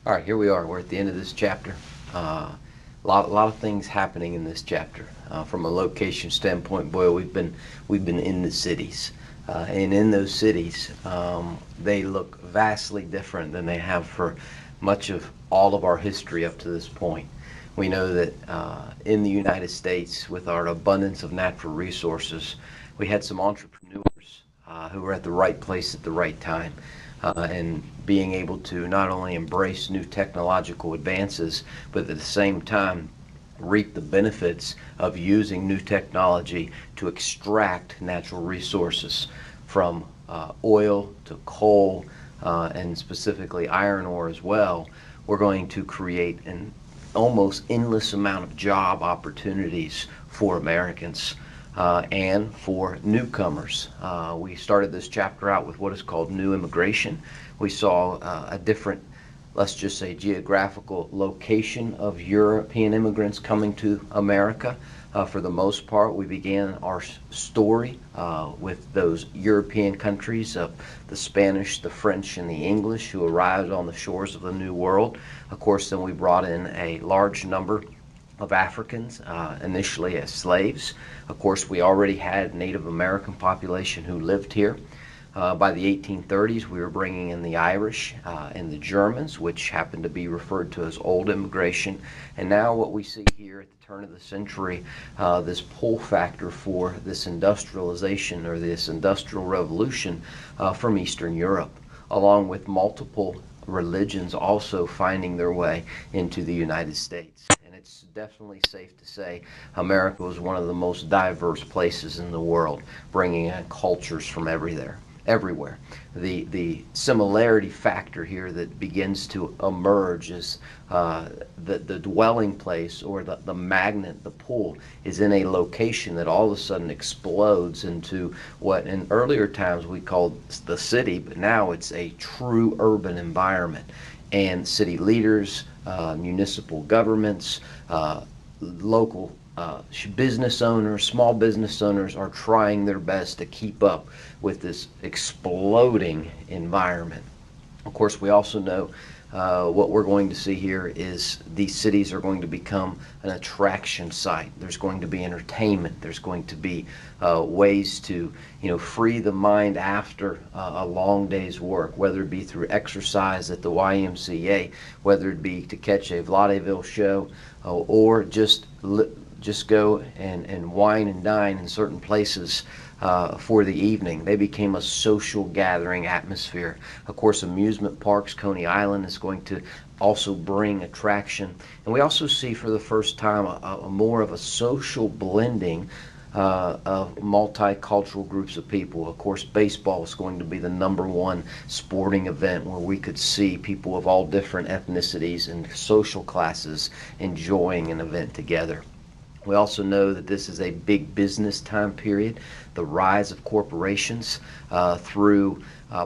All right, here we are. We're at the end of this chapter. A lot of things happening in this chapter. From a location standpoint, boy, we've been in the cities, and in those cities, they look vastly different than they have for much of all of our history up to this point. We know that in the United States, with our abundance of natural resources, we had some entrepreneurs who were at the right place at the right time, and being able to not only embrace new technological advances, but at the same time reap the benefits of using new technology to extract natural resources from oil to coal, and specifically iron ore as well. We're going to create an almost endless amount of job opportunities for Americans, and for newcomers. We started this chapter out with what is called new immigration. We saw a different, let's just say, geographical location of European immigrants coming to America. For the most part, we began our story with those European countries of the Spanish, the French, and the English who arrived on the shores of the New World. Of course, then we brought in a large number of Africans, initially as slaves. Of course, we already had Native American population who lived here. By the 1830s, we were bringing in the Irish and the Germans, which happened to be referred to as old immigration. And now what we see here at the turn of the century, this pull factor for this industrialization or this industrial revolution from Eastern Europe, along with multiple religions also finding their way into the United States. It's definitely safe to say America was one of the most diverse places in the world, bringing in cultures from everywhere. The similarity factor here that begins to emerge is the dwelling place, or the magnet, the pull, is in a location that all of a sudden explodes into what in earlier times we called the city, but now it's a true urban environment. And city leaders, municipal governments, local business owners, small business owners are trying their best to keep up with this exploding environment. Of course, we also know what we're going to see here is these cities are going to become an attraction site. There's going to be entertainment. There's going to be ways to, free the mind after a long day's work, whether it be through exercise at the YMCA, whether it be to catch a vaudeville show, or just go and wine and dine in certain places for the evening. They became a social gathering atmosphere. Of course, amusement parks, Coney Island is going to also bring attraction. And we also see for the first time a more of a social blending of multicultural groups of people. Of course, baseball is going to be the number one sporting event where we could see people of all different ethnicities and social classes enjoying an event together. We also know that this is a big business time period, the rise of corporations through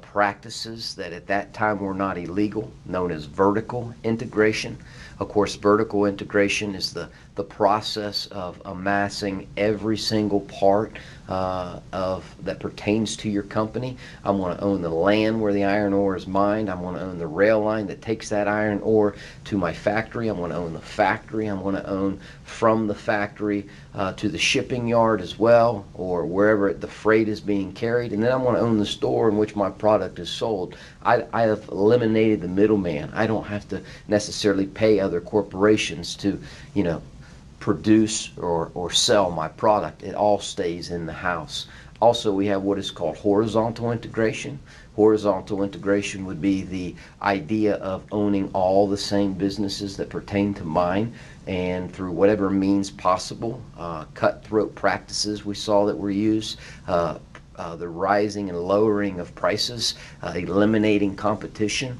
practices that at that time were not illegal, known as vertical integration. Of course, vertical integration is the process of amassing every single part of that pertains to your company. I want to own the land where the iron ore is mined. I want to own the rail line that takes that iron ore to my factory. I want to own the factory. I want to own from the factory to the shipping yard as well, or wherever the freight is being carried. And then I want to own the store in which my product is sold. I have eliminated the middleman. I don't have to necessarily pay other corporations to, produce or sell my product. It all stays in the house. Also, we have what is called horizontal integration. Horizontal integration would be the idea of owning all the same businesses that pertain to mine, and through whatever means possible, cutthroat practices we saw that were used, the rising and lowering of prices, eliminating competition.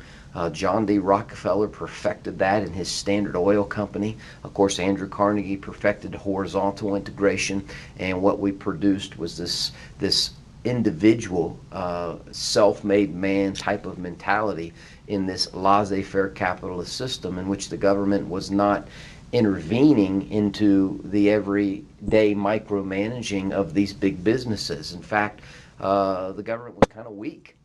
John D. Rockefeller perfected that in his Standard Oil Company. Of course, Andrew Carnegie perfected horizontal integration, and what we produced was this individual, self-made man type of mentality in this laissez-faire capitalist system in which the government was not intervening into the everyday micromanaging of these big businesses. In fact, the government was kind of weak.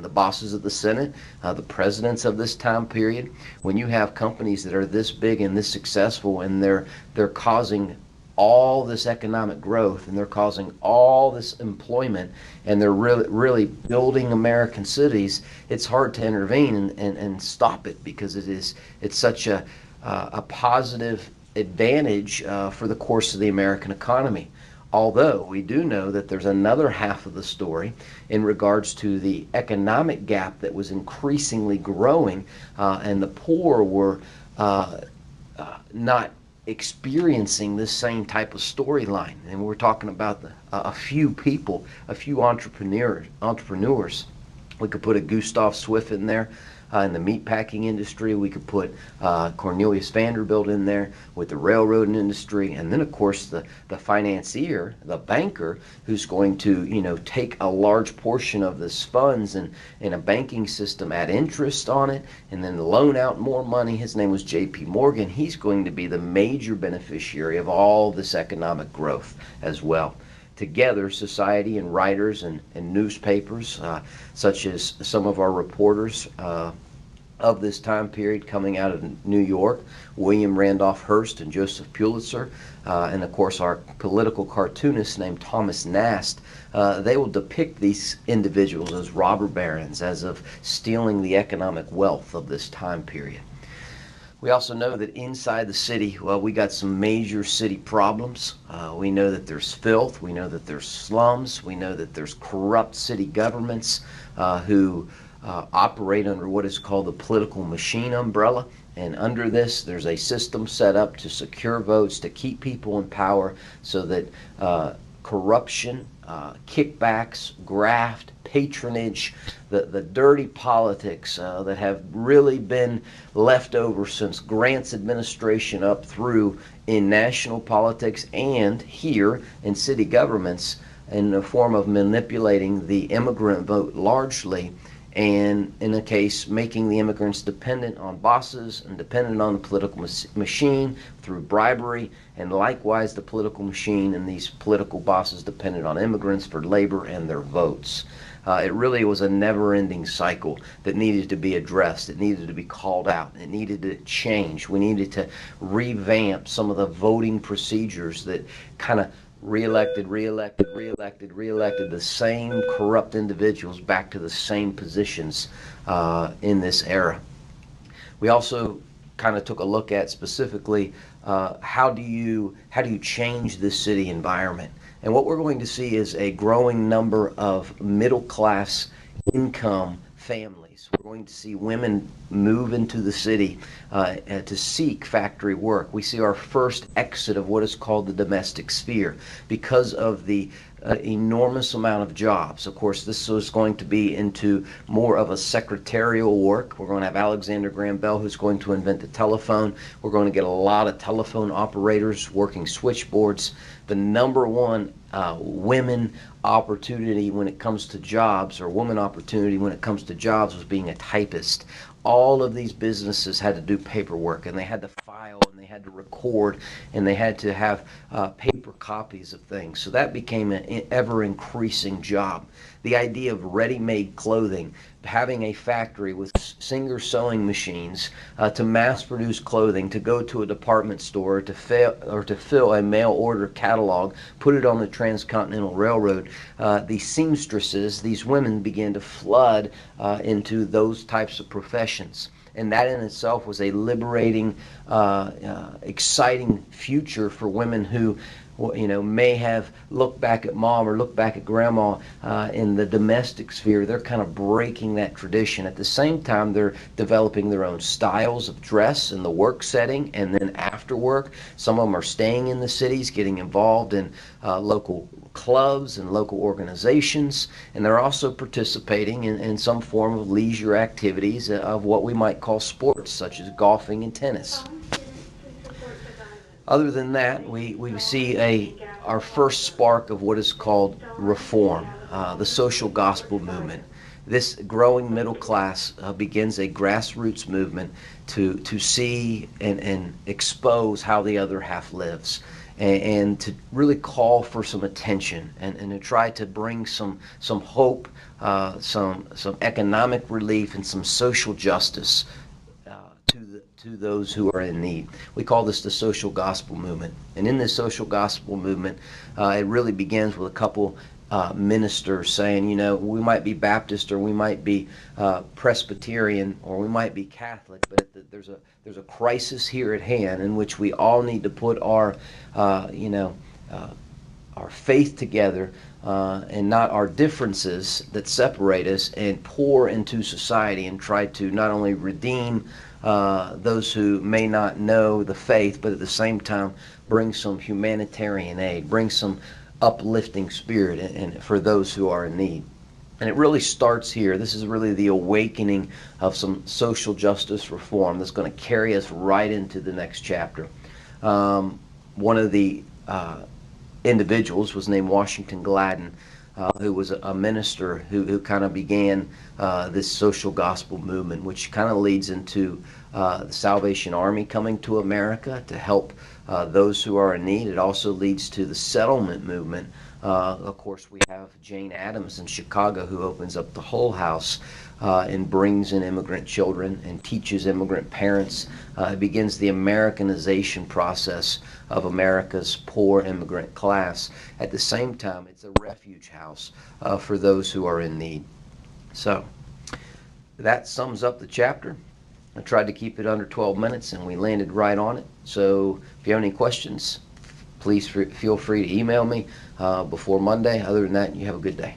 the bosses of the Senate, the presidents of this time period. When you have companies that are this big and this successful, and they're causing all this economic growth, and they're causing all this employment, and they're really building American cities, it's hard to intervene and stop it, because it's such a positive advantage for the course of the American economy. Although we do know that there's another half of the story in regards to the economic gap that was increasingly growing, and the poor were not experiencing this same type of storyline. And we're talking about a few people, a few entrepreneurs. We could put a Gustav Swift in there in the meatpacking industry. We could put Cornelius Vanderbilt in there with the railroad industry, and then of course the financier, the banker, who's going to take a large portion of this funds and in a banking system, add interest on it, and then loan out more money. His name was J.P. Morgan. He's going to be the major beneficiary of all this economic growth as well. Together, society and writers and newspapers, such as some of our reporters of this time period coming out of New York, William Randolph Hearst and Joseph Pulitzer, and of course our political cartoonist named Thomas Nast, they will depict these individuals as robber barons, as of stealing the economic wealth of this time period. We also know that inside the city, well, we got some major city problems. We know that there's filth. We know that there's slums. We know that there's corrupt city governments who operate under what is called the political machine umbrella. And under this, there's a system set up to secure votes, to keep people in power, so that corruption, kickbacks, graft, patronage, the dirty politics that have really been left over since Grant's administration up through in national politics and here in city governments, in the form of manipulating the immigrant vote largely, and in a case making the immigrants dependent on bosses and dependent on the political machine through bribery, and likewise the political machine and these political bosses dependent on immigrants for labor and their votes. It really was a never-ending cycle that needed to be addressed. It needed to be called out. It needed to change. We needed to revamp some of the voting procedures that kind of reelected the same corrupt individuals back to the same positions in this era. We also kind of took a look at specifically how do you change this city environment. And what we're going to see is a growing number of middle-class income families. We're going to see women move into the city to seek factory work. We see our first exit of what is called the domestic sphere because of the enormous amount of jobs. Of course, this is going to be into more of a secretarial work. We're going to have Alexander Graham Bell, who's going to invent the telephone. We're going to get a lot of telephone operators working switchboards. The number one women opportunity when it comes to jobs, or woman opportunity when it comes to jobs, was being a typist. All of these businesses had to do paperwork, and they had to file, and they had to record, and they had to have paper copies of things. So that became an ever-increasing job. The idea of ready-made clothing, having a factory with Singer sewing machines to mass-produce clothing, to go to a department store to fill a mail-order catalog, put it on the Transcontinental Railroad. The seamstresses, these women, began to flood into those types of professions. And that in itself was a liberating, exciting future for women who may have looked back at mom or looked back at grandma in the domestic sphere. They're kind of breaking that tradition. At the same time, they're developing their own styles of dress in the work setting, and then after work, some of them are staying in the cities, getting involved in local clubs and local organizations, and they're also participating in some form of leisure activities of what we might call sports, such as golfing and tennis. Other than that, we see our first spark of what is called reform, the social gospel movement. This growing middle class begins a grassroots movement to see and expose how the other half lives. and to really call for some attention and to try to bring some hope, some economic relief, and some social justice to those who are in need. We call this the social gospel movement. And in this social gospel movement, it really begins with a couple ministers saying, we might be Baptist, or we might be Presbyterian, or we might be Catholic, but there's a crisis here at hand in which we all need to put our faith together, and not our differences that separate us, and pour into society and try to not only redeem those who may not know the faith, but at the same time bring some humanitarian aid, bring some uplifting spirit and for those who are in need. And it really starts here. This is really the awakening of some social justice reform that's going to carry us right into the next chapter. One of the individuals was named Washington Gladden, who was a minister who kind of began this social gospel movement, which kind of leads into the Salvation Army coming to America to help those who are in need. It also leads to the settlement movement. Of course, we have Jane Addams in Chicago, who opens up the Hull House and brings in immigrant children and teaches immigrant parents. It begins the Americanization process of America's poor immigrant class. At the same time, it's a refuge house for those who are in need. So that sums up the chapter. I tried to keep it under 12 minutes, and we landed right on it. So if you have any questions, please feel free to email me before Monday. Other than that, you have a good day.